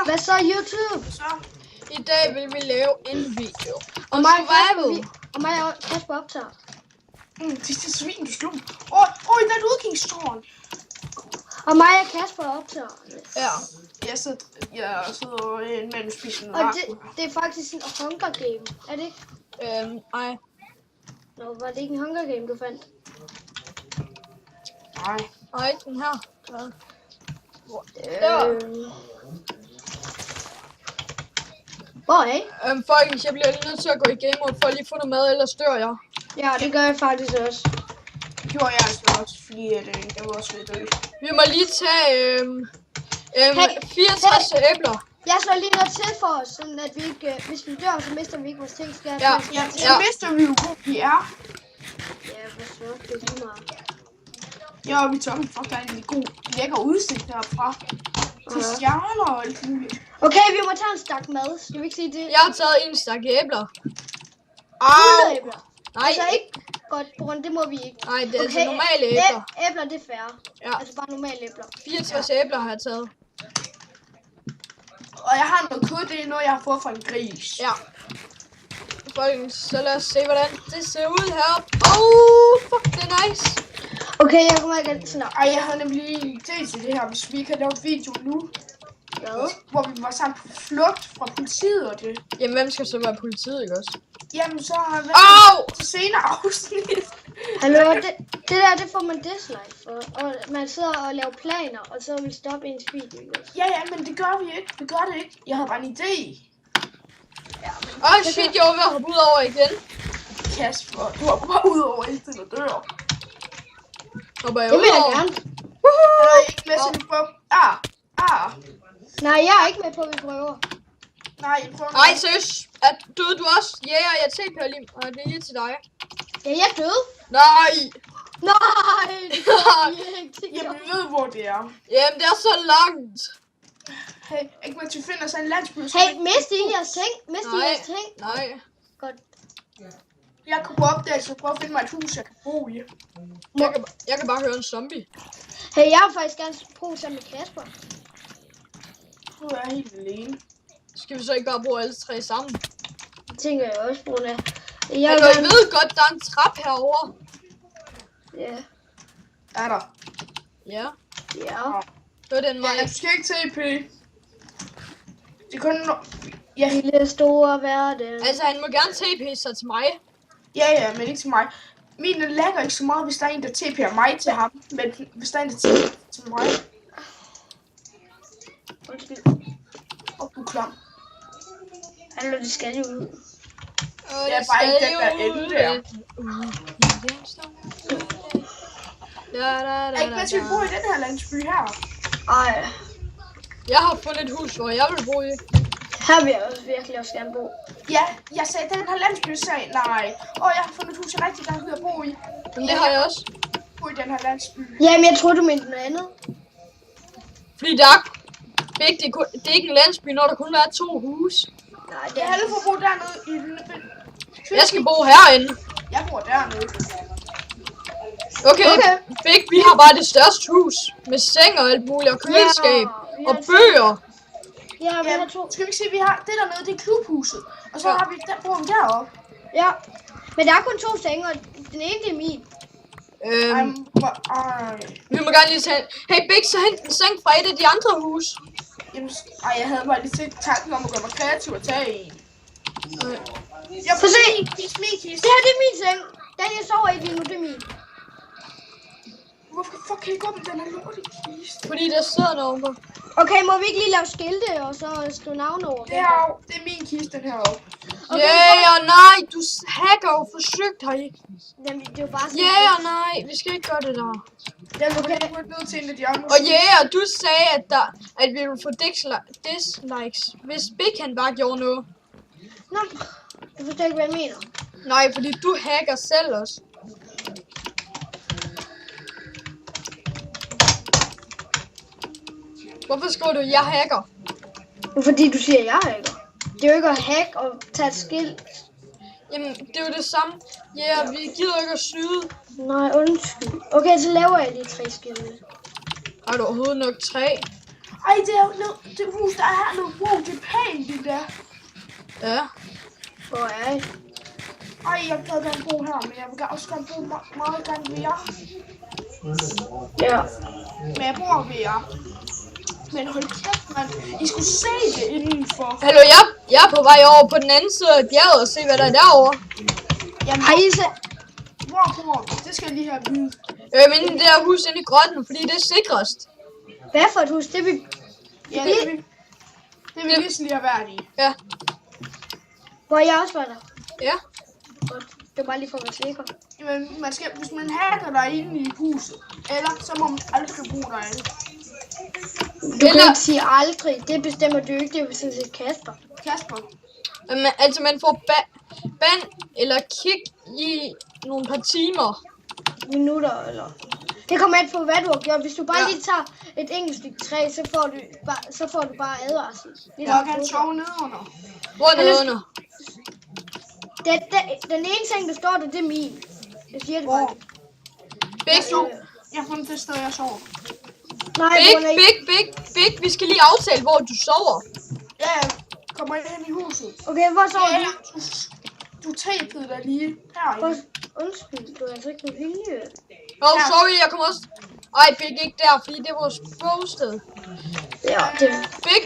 Hvad så YouTube? Så. I dag vil vi lave en video om mig survival. Og mig og Kasper optager. Det er svin, du slog. Åh, der er et udkigstårn. Og mig og Kasper optager. Ja. Jeg sidder mellem spisen. Og det er faktisk en Hunger Game, er det ikke? Nej. Nå, var det ikke en Hunger Game, du fandt? Nej. Nej, den her. Hvor er I? Folkens, jeg bliver lige nødt til at gå i game mode for at lige få noget mad, ellers dør jeg. Ja, det gør jeg faktisk også. Det gjorde jeg altså også, fordi jeg var også ved at dø. Vi må lige tage 64 æbler. Jeg slår lige noget til for os, sådan at vi ikke, hvis vi dør, så mister vi ikke vores ting. Skal jeg Så mister vi jo, hvor vi er. Ja, så det er lige meget. Ja, og vi tager fuck, der er en god, lækker udsigt herfra. Til stjerner og alt muligt. Okay, vi må tage en stak mad. Skal vi ikke sige det? Jeg har taget en stak æbler. Æbler. Nej. Altså ikke godt på grund, det må vi ikke. Nej, det er altså normale æbler. Æbler, det er færre. Ja. Altså bare normale æbler. 64 æbler har jeg taget. Og jeg har noget kød, det er noget, jeg har fået fra en gris. Ja. Folkens, så lad os se, hvordan det ser ud heroppe. Fuck, det er nice. Okay, jeg kommer ikke sådan. Ej, jeg havde nemlig en idé til det her, hvis vi kan lave video nu. Hvad? Hvor vi var sammen på flugt fra politiet og det. Jamen, hvem skal så være politiet, ikke også? Jamen, så har jeg til senere afsnit. Hallo, det der, det får man dislike for. Og man sidder og laver planer, og så vil stoppe ens video, ikke også? Ja, men det gør vi ikke. Vi gør det ikke. Jeg havde bare en idé. Shit, jeg var ved at hoppe ud over igen. Kasper, du har bare ud over hele tiden og dør. Hopper jeg Det ud vil jeg over? gerne. Jeg er ikke med, så vi prøver. Nej, jeg er ikke med på, at vi prøver. Nej, jeg prøver. Nej, seriøst. Døde du også? Ja, jeg TP'er lige. Og det er lige til dig. Ja, jeg døde. Nej! Nej, det gør vi ikke. Jamen, vi ved, hvor det er. Jamen, det er så langt. Hey, ikke med, at vi finder sig en landsby. Hey, mist I jeres ting? Mist I jeres ting? Nej. Godt. Jeg kan gå op der, så prøve at finde mig et hus, jeg kan bo i. Jeg kan bare høre en zombie. Hey, jeg vil faktisk gerne bo sammen med Kasper. Nu er jeg helt alene. Skal vi så ikke bare bruge alle tre sammen? Det tænker jeg også på, det. Jeg ved godt, der er en trap herovre. Ja. Er der? Ja. Ja. Det var den vej. Jeg skal ikke TP. Det er kun... Ja. Lille store verden. Altså, han må gerne TP sig til mig. Ja, men ikke til mig. Min lægger ikke så meget, hvis der er en, der TP'er mig til ham. Men hvis der er en, der TP'er til mig. Undskyld. Du er klam. Hallo, det skal jo ud. Og det er bare ikke den der ende der. Ikke med til at bo i den her landsby her. Ej. Jeg har fundet et hus, hvor jeg vil bo i. Her vil jeg også virkelig også gerne bo. Ja, jeg sagde den her landsby, sagde nej. Jeg har fundet et hus, jeg rigtig gerne vil bo i. Men det har jeg også. Bo i den her landsby. Jamen, jeg troede, du mente noget andet. Fordi der er... Det er ikke en landsby, når der kun er 2 huse. Nej, det Jeg er har for at bo dernede i den. Jeg skal bo herinde. Jeg bor dernede. Okay. Big, vi har bare det største hus. Med seng og alt muligt, og køleskab. Og bøger. Ja, vi har 2. Skal vi ikke se, vi har det dernede, det er klubhuset. Og så har vi bor vi deroppe. Ja. Men der er kun 2 senge, og den ene det er min. Vi må gerne lige tage... Hey Big, så hent en seng fra et af de andre huse. Jamen, jeg havde bare lige set tanken om at gøre mig kreativ og tage en. Jeg får se! Min kiste. Det her, det er min seng. Den jeg sover i lige nu, det er min. Hvorfor fuck kan I gå med den her lorte kiste? Fordi der sidder nogen på. Okay, må vi ikke lige lave skilte og så skrive navn over? Det er min kiste, den her oppe. Ja og nej, du hacker jo forsøgt heri. Jamen, det er jo bare sådan. Ja og nej, vi skal ikke gøre det der. Jeg okay. Gå ned til en af de andre. Og og du sagde, at vi ville få dislikes, hvis Big han bare gjorde noget. Nå, jeg forstår ikke, hvad jeg mener. Nej, fordi du hacker selv også. Hvorfor skriver du, jeg hacker? Fordi du siger, jeg hacker. Det er jo ikke at hack og tage et skilt. Jamen, det er jo det samme. Ja, vi gider ikke at snyde. Nej, undskyld. Okay, så laver jeg lige 3 skilte. Har du overhovedet nok 3? Ej, det er jo det hus, der er hernede. Wow, det er pænt, det der. Ja. Hvor er I? Ej, jeg gad gerne bo her, men jeg vil også gerne bo meget gerne ved jer. Ja. Men jeg bor ved jer. Men hold kæft, mand. I skulle se det indenfor. Hallo, jeg er på vej over på den anden side af bjerget og se, hvad der er derovre. Jamen, Har I så... hvor bor vi? Det skal jeg lige have at vide. Jeg mener det der hus inde i grotten, fordi det er sikrest. Hvad for et hus? Det vi... Ja, det vil vi lige have været i. Ja. Hvor jeg også var der. Ja. Godt. Det var bare lige for at være sikker. Men man skal, hvis man hacker derinde i huset, eller så må man aldrig bo derinde. Du kan ikke sige aldrig. Det bestemmer du ikke. Det er sådan set Kasper. Kasper. Altså man får ban eller kick i nogle par timer. Minutter, eller... Det kommer an på, hvad du har gjort. Hvis du bare lige tager et enkelt stykke træ, så får du bare advarsel. Jeg kan sove nedenunder. Hvor er det under? Den ene ting, der står der, det er min. Jeg siger det bare. Jeg har fundet det sted, jeg sover. Nej, Big. Vi skal lige aftale, hvor du sover. Ja, jeg kommer ind i huset. Okay, hvor sover du? Du tapede dig lige herinde. Undskyld, du er altså ikke en vilje. Sorry, jeg kommer også... Ej, Big, ikke der, fordi det er vores bosted. Ja, det er... Big.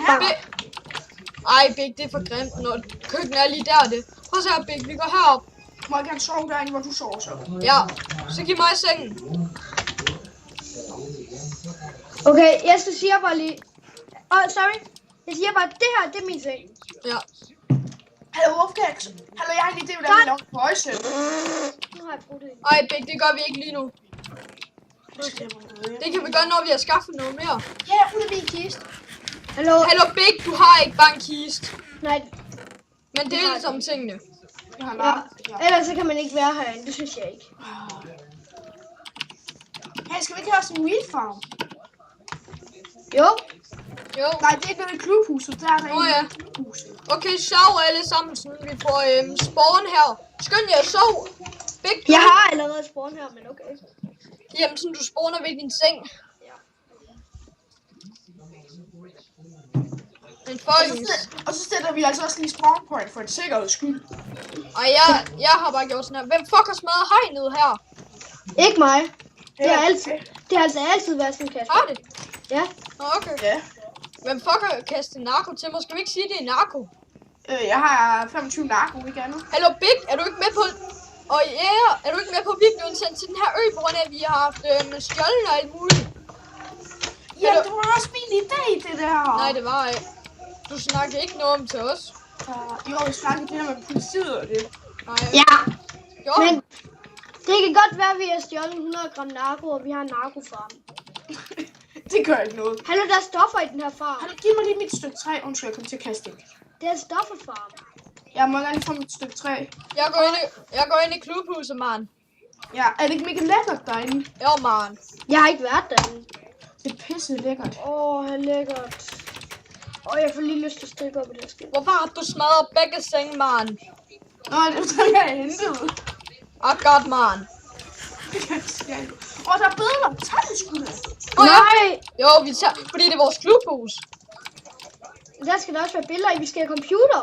Ej, Big, det er for grimt, når køkkenet er lige der, det. Prøv at se her, Big, vi går herop. Må jeg gerne sove derinde, hvor du sover så? Ja, så giv mig sengen. Okay, jeg skal sige bare lige... sorry. Jeg siger bare, det her, det er min seng. Ja. Hallo, Wolfgang. Hallo, jeg har en idé, hvordan vi laver højsæt. Nu har jeg brugt det. Ej, Big, det gør vi ikke lige nu. Det kan vi gøre, når vi har skaffet noget mere. Ja, ud af min kiste. Hallo, Big, du har ikke bare en kiste. Nej. Men det er ligesom tingene. Jeg har larm. Ja. Ellers så kan man ikke være herinde, det synes jeg ikke. Hey, skal vi ikke have sådan en weed farm? Jo. Nej, det er ikke noget i klubhuset. Der er der ja. klubhuset. Okay, sov alle sammen, så vi får spawn her. Skynd jer, sov. Big, Jeg har allerede spawn her, men okay. Jamen, sådan du spawner ved din seng. Ja. Men folkens. Og så sætter vi altså også lige spawn point for en sikkerheds skyld. Og jeg har bare gjort sådan her. Hvem fuck har smadret hegnet her? Ikke mig. Det har altså altid været sådan, Kasper. Har det? Ja. Okay. Ja. Hvem fuck har kastet narko til mig? Skal vi ikke sige, det er narko? Jeg har 25 narko, ikke andet. Hallo Big, er du ikke med på... Og er du ikke med på, at vi blev sendt til den her ø, på grund af, at vi har haft stjålen og alt muligt? Ja, det var også min idé, det der. Nej, det var ikke. Du snakkede ikke noget om til os. Jo, jeg snakkede det her med politiet og det. Nej. Ja. Jo. Men det kan godt være, at vi har stjålet 100 gram narko, og vi har en narkofarm. Det gør ikke noget. Hallo, der er stoffer i den her farm. Hallo, giv mig lige mit stykke træ. Undskyld, jeg kom til at kaste det. Det er en stofferfarm. Jeg må gerne få mit stykke træ. Jeg går ind i klubhuset, man. Ja, er det ikke mega lækkert derinde? Jo, man. Jeg har ikke været derinde. Det er pisse lækkert. Lækkert. Jeg får lige lyst til at stikke op i det her skilt. Hvorfor har du smadret begge senge, man? Nå, det er jeg hentet. Godt, man. Der er billeder. Tag det sgu da. Nej! Jo, vi tager, fordi det er vores klubhus. Der skal der også være billeder i. Vi skal have computer.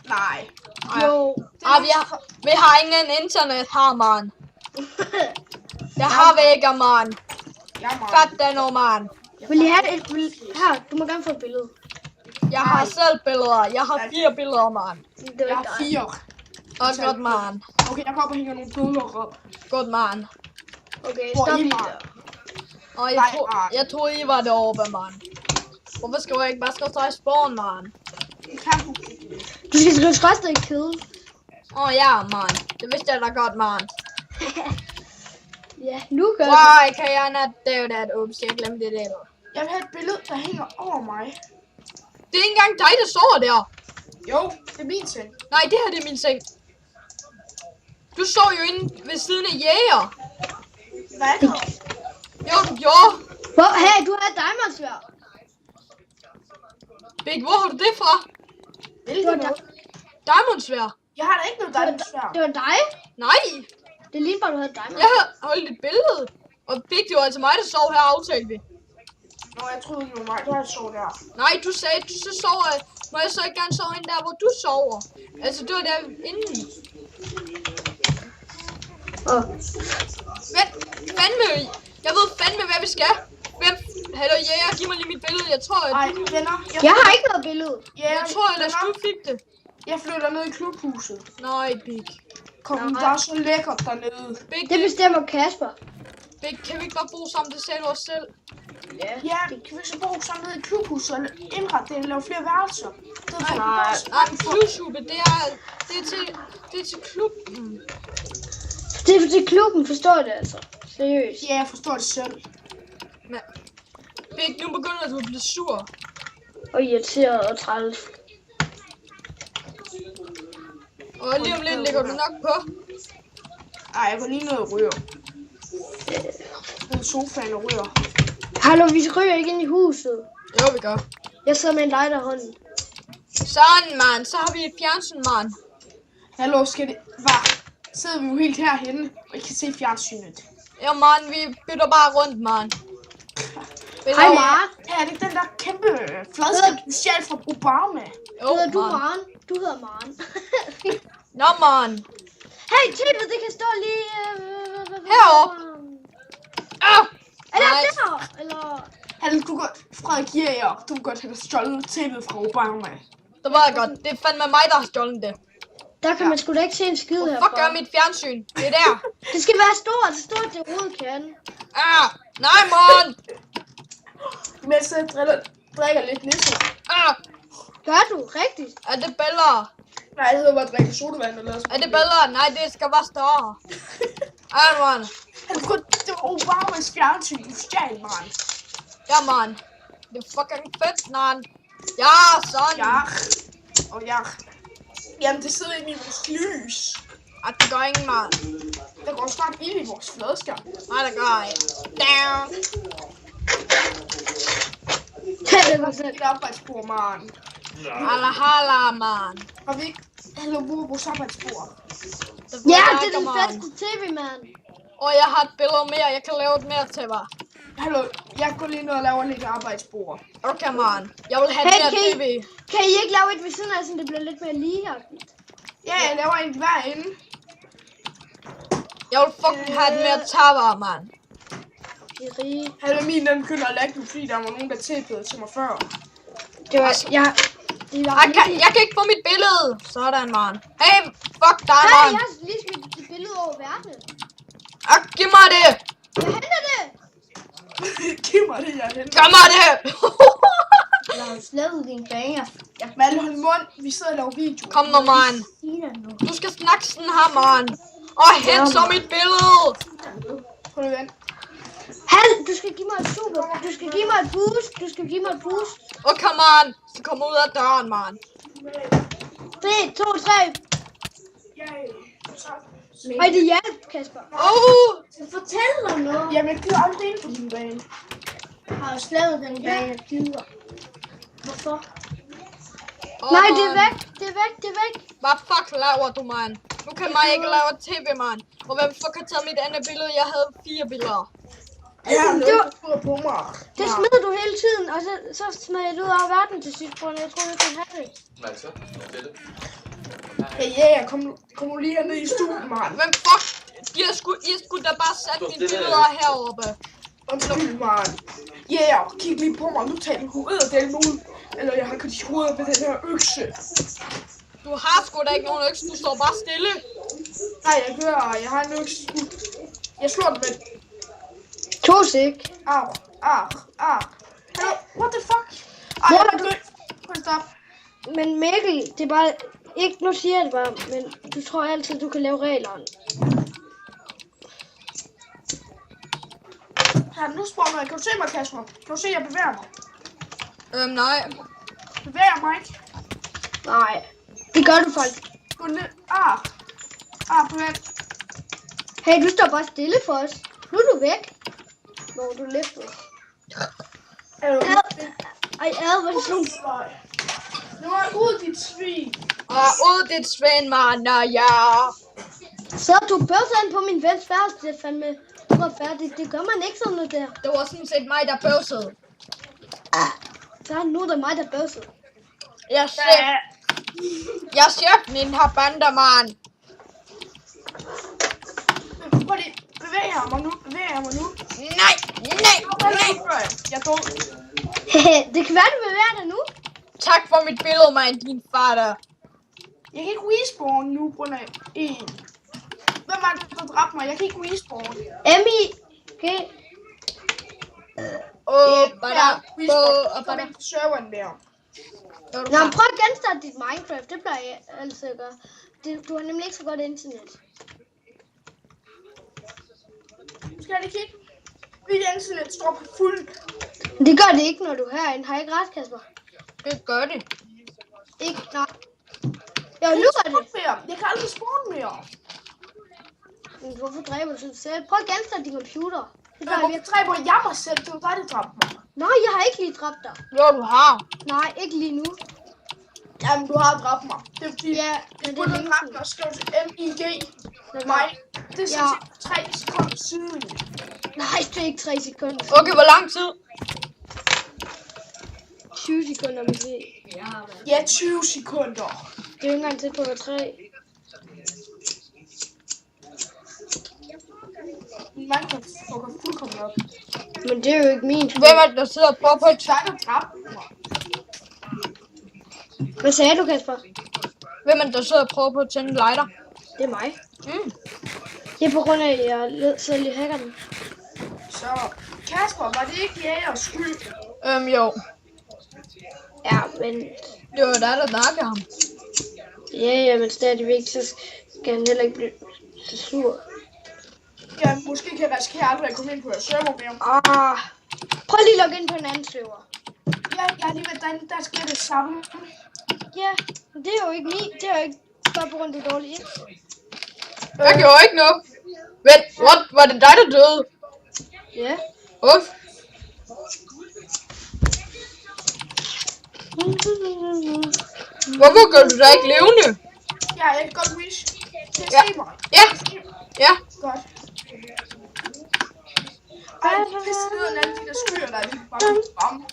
Nej. Jo. Vi har ingen internet her, man. Jeg har vi ikke, man. Ja, man. Fat den nu, man. Vil I have et... Her, du må gerne få et billede. Jeg har selv billeder. Jeg har 4 billeder, man. Det Jeg var har ikke 4. Og godt, man. Okay, jeg kommer og hænger nogle billeder op. Godt, man. dig. Okay, Hvor stop I lige var. der. Og jeg troede, I var deroppe, man. Hvorfor skal jeg ikke bare skrive spawn, man? Det kan du. Du skal skrive skråstreg kede. Ja, man. Det vidste jeg da godt, man. Ja, nu gør Why can I not do that? Ups, jeg glemte det. Jeg vil have et billede, der hænger over mig. Det er ikke engang dig, der sover der. Jo, det er min seng. Nej, det her det er min seng. Du sov jo inde ved siden af jæger. Hvad er det? Jo, du gjorde. Hey, du har et diamondsværd. Big, hvor har du det fra? Det var dig. Diamondsværd. Jeg har da ikke noget diamondsværd. Det var dig? Nej, Det lignede bare, du havde et diamond. jeg har holdt et billede. Og Big, det var altså mig, der sov her, aftalte vi. Nå, jeg troede, det var mig, der sov der. Nej, du sagde, du så sover. Må jeg så ikke gerne sove ind der, hvor du sover? Altså, det var der inden. Hvad fandme? Jeg ved fandme, hvad vi skal. Hallo, jæger, giv mig lige mit billede. Jeg tror, at Ej, venner. Jeg har ikke noget billede. jeg tror, ellers du fik det. Jeg flytter ned i klubhuset. Nej, Big. Kom, Nej. der er så lækkert dernede. Big, Det bestemmer Kasper. Big, kan vi ikke bare bo sammen? Det sagde du også selv. Ja, kan vi så bo sammen nede i klubhuset og indrette det og lave flere værelser? Det er Nej, en flyvesube, det er til klubben. Det er til klubben, forstår det altså. Seriøst. Ja, jeg forstår det selv. Men, Big, nu begynder du at blive sur. Og irriteret og træls. Og lige om lidt lægger du nok på. Ej, jeg går lige ned og ryger. Ned i sofaen og ryger. Hallo, vi ryger ikke ind i huset. Jo, vi gør. Jeg sidder med en lighter i hånden. Sådan, man. Så har vi et fjernsyn, man. Hallo, skal det... Hvad? Sidder vi jo helt herhenne, og I kan se fjernsynet. Ja, man, vi bytter bare rundt, man. Hej, Mara. Her er det den der kæmpe fladskab, du stjal fra Obama. Jo, Hedder du man. Maren? Du hedder Maren. Nå, man. Hey, TV'et, det kan stå lige... Heroppe. Eller Nej. der, eller... Hallo, du godt... Frederik Jæger, du kan godt have stjålet tv'et fra Obama. Det var godt. Det er fandme mig, der har stjålet det. Der kan man sgu da ikke se en skid herfra. Fuck gør mit fjernsyn. Det er der. Det skal være stort, så stort det overhovedet kan. Nej, man. Mens jeg drikker lidt nisse. Gør du? Rigtigt? Er det bedre? Nej, jeg hedder bare at drikke sodavand og lade Er det bedre? Nej, det skal være større. Man. Det var Obamas fjernsyn, du stjal, man. Ja, man. Det er fucking fedt, man. Ja, sådan. Ja. Og ja. Jamen, det sidder inde i vores lys. At det gør ingen, man. Der går snart ild i vores fladskab. Nej, det gør ikke. Down. Det var så... Et arbejdsbord, man. Hala, man. Har vi ikke... Hallo, hvor er vores arbejdsbord? Ja, det er den bedste tv, mand. Og jeg har et billede mere. Jeg kan lave et mere til mig. Hallo, jeg går lige ned og laver lidt arbejdsbord. Okay, man. Jeg vil have Hey, det her tv. Kan I ikke lave et ved siden af, så det bliver lidt mere ligeagtigt? Ja, jeg laver en hver ende. Jeg vil fucking have et mere taber, man. De er rige. Hallo, min den begynder at lægge nu, fordi der var nogen, der tilbød til mig før. Det var... Det var Jeg kan ikke få mit billede. Sådan, man. Hey, fuck dig, Hey, man. jeg har lige smidt det billede over verden. Giv mig det. Jeg henter det. Giv mig det, jeg henter. Giv mig det. Jeg har slettet din banger. Malle, hold mund. Vi sidder og laver video. Kom nu, man. Du skal snakke sådan her, man. Og hent så mit billede. Prøv lige vent. Hal, du skal give mig et super. Du skal give mig et boost. Du skal give mig et boost. Okay, man. Så kom ud af døren, man. 3, 2, 3. Ej, det hjalp, Kasper. Fortæl mig noget. Jamen, jeg gider aldrig ind på din bane. Jeg har slettet den bane, jeg gider. Hvorfor? Oh, Nej, man. det er væk. Det er væk. Det er væk. Hvad fuck laver du, man? Nu kan mig ikke lave tv, man. Og hvem fuck har taget mit andet billede? Jeg havde 4 billeder. Ja, Det var- du skriver på mig. Det smider du hele tiden, og så smider jeg det ud af verden til sidst, for jeg tror, jeg kan have det. Altså, det er det. Hey, ja, kom nu lige herned i stuen, mand. Hvem fuck? I har sgu da bare sat mine billeder heroppe. Undskyld, mand. Ja, kig lige på mig. Nu tager din hoveddelen ud. Eller jeg har kørt i hovedet med den her økse. Du har sgu da ikke nogen økse, du står bare stille. Nej, jeg har en økse. Jeg slår den med... 2 sek. Au. Hey, what the fuck? Ej, Hvor jeg er vil du? dø. Prøv at stoppe. Men Mikkel, det er bare... Ikke, nu siger jeg det bare, men du tror altid, du kan lave reglerne. Her, nu spørger jeg. Kan du se mig, Kasper? Kan du se, jeg bevæger mig? Nej. Bevæger mig ikke? Nej, det gør du faktisk. Gå ned. Bevæg. Hey, du står bare stille for os. Nu er du væk. Hvor du løftede. Ej, hvor er det sådan. Nu er jeg ud, dit svin. Og ud dit svin, man, ja. Så du bøvser på min vens værelse, det er fandme uretfærdigt. Det gør man ikke sådan noget der. Det var sådan set mig, der bøvsede. Så nu er det mig, der bøsser. Jeg er chefen i den her bande, man. Prøv lige. Bevæger mig nu. Nej. Jeg er dum. Det kan være, du vil være der nu. Tak for mit billede, man, din fader. Jeg kan ikke respawn nu, på grund af en. Hvem er det, der dræbte mig? Jeg kan ikke respawn. M-I-G. Kom ind på serveren der. Nå, men prøv at genstarte dit Minecraft. Det plejer jeg altid at gøre. Du har nemlig ikke så godt internet. Skal jeg lige kigge? Mit internet står på fuld. Det gør det ikke, når du er herinde. Har jeg ikke ret, Kasper? Det gør det. Ikke, nej. Jo, nu er det. Jeg kan aldrig spawn mere. Men hvorfor dræber du sig selv? Prøv at genstarte din computer. Det gør jeg Hvorfor virkelig. dræber jeg mig selv? Det var dig, der dræbte mig. Nå, jeg har ikke lige dræbt dig. Jo, du har. Nej, ikke lige nu. Jamen, du har dræbt mig. Det er fordi, Ja, men det du er har længe dræbt siden. mig og skrev til MIG. Mig. Det er sådan 3 sekunder siden. Nej, det er ikke 3 sekunder. Okay, hvor lang tid? 20 sekunder måske. Ja, 20 sekunder. Det er jo ikke engang tæt på at være 3. Min Minecraft fucker fuldkommen op. Men det er jo ikke min. Hvem er det, der sidder og prøver på et Så er der dræbt mig. Hvad sagde du, Kasper? Hvem er det, der sidder og prøver på at tænde en lighter? Det er mig. Mm. Det er på grund af, at jeg selv lige hacker den. Så, Kasper, var det ikke jægers skyld? Jo. Ja, men... Det var dig, der snakkede ham. Ja, men stadigvæk, så skal han heller ikke blive så sur. Ja, måske kan jeg risikere aldrig at komme ind på jeres server mere. Prøv lige at logge ind på en anden server. Ja, jeg er lige ved, der sker det samme. Ja, men det er jo ikke min. Det er jo ikke bare på grund af, du er dårlig ind. Jeg gjorde ikke noget. Vent, what? Var det dig, der døde? Ja. Uff. Hvorfor gør du dig ikke levende? Ja, jeg kan godt wish. Kan Ja. I se mig? Ja. Godt. Ej, det er pisse ned af alle de der skyer, der er lige bare ramme.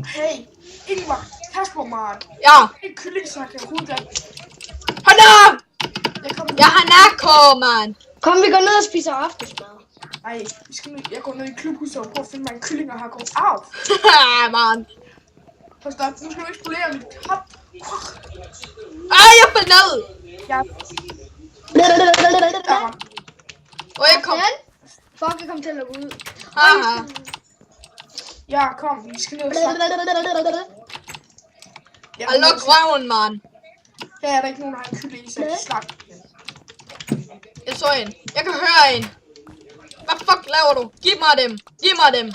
Hey, Ingvar, Kasper, man. Ja. En kylling, så jeg kan rute den. Hold da! Jeg har narko, man. Kom, vi går ned og spiser aftensmad. Ej, jeg går ned i klubhuset og prøver at finde mig en kylling, og har gået af. Man. Forstår, nu skal du ikke spolere mit hop. Jeg faldt ned. Ja, Og jeg kom. Fuck, jeg kom til at lukke ud. Haha. ja, kom, vi skal ned og snakke. Og luk røven, man. Her er der ikke nogen, der har en kylling i, så jeg kan snakke. Jeg så en. Jeg kan høre en. Hvad fuck laver du? Giv mig dem. Giv mig dem.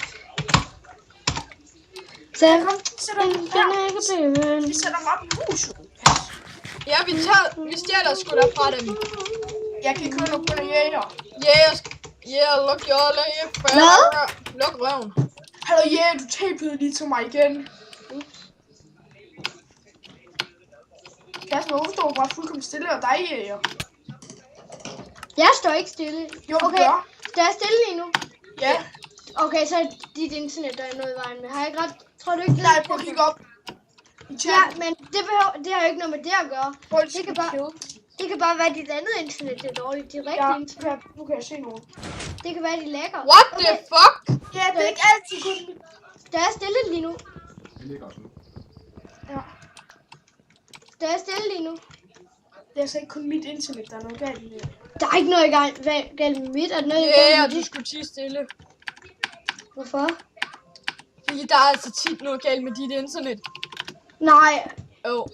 Så Kom, sæt dem her. Vi sætter dem op i huset. Ja, vi stjæler sgu da fra dem. Jeg kan ikke høre noget på den jæger. Luk your leg. Hvad? Luk røven. Hallo jæger, du tapede lige til mig igen. Kasper, hvorfor står du bare fuldkommen stille og dig jæger? jeg står ikke stille. Jo, du Okay, gør. der er stille lige nu. Ja. Okay, så er dit internet, der er noget i vejen med. Har jeg ikke ret? Tror du ikke det? Nej, prøv at kigge op. I Ja, chatten. men det har jo ikke noget med det at gøre. Prøv at Det kan bare være dit andet internet, det er dårligt. Det er Ja, rigtigt internet. nu kan jeg se nogen. Det kan være, de lækker. What the fuck? Ja, det er ikke altid kun mit. Der er stille lige nu. Ja. Der er stille lige nu. Det er altså ikke kun mit internet, der er noget galt med det. Der er ikke noget galt med mit, og noget Ja, galt med du dit. skulle tie stille. Hvorfor? Fordi der er altså tit noget galt med dit internet. Nej. Jo.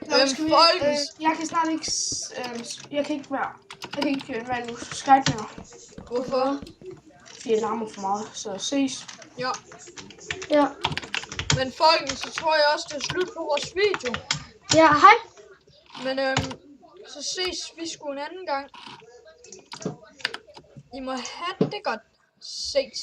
Nå, skal vi, jeg kan snart ikke, jeg kan ikke være nu Skype mere. Hvorfor? Fordi jeg larmer for meget, så ses. Ja. Ja. Men folkens, så tror jeg også, det er slut på vores video. Ja, hej. Men så ses vi sgu en anden gang. I må have det godt. Ses.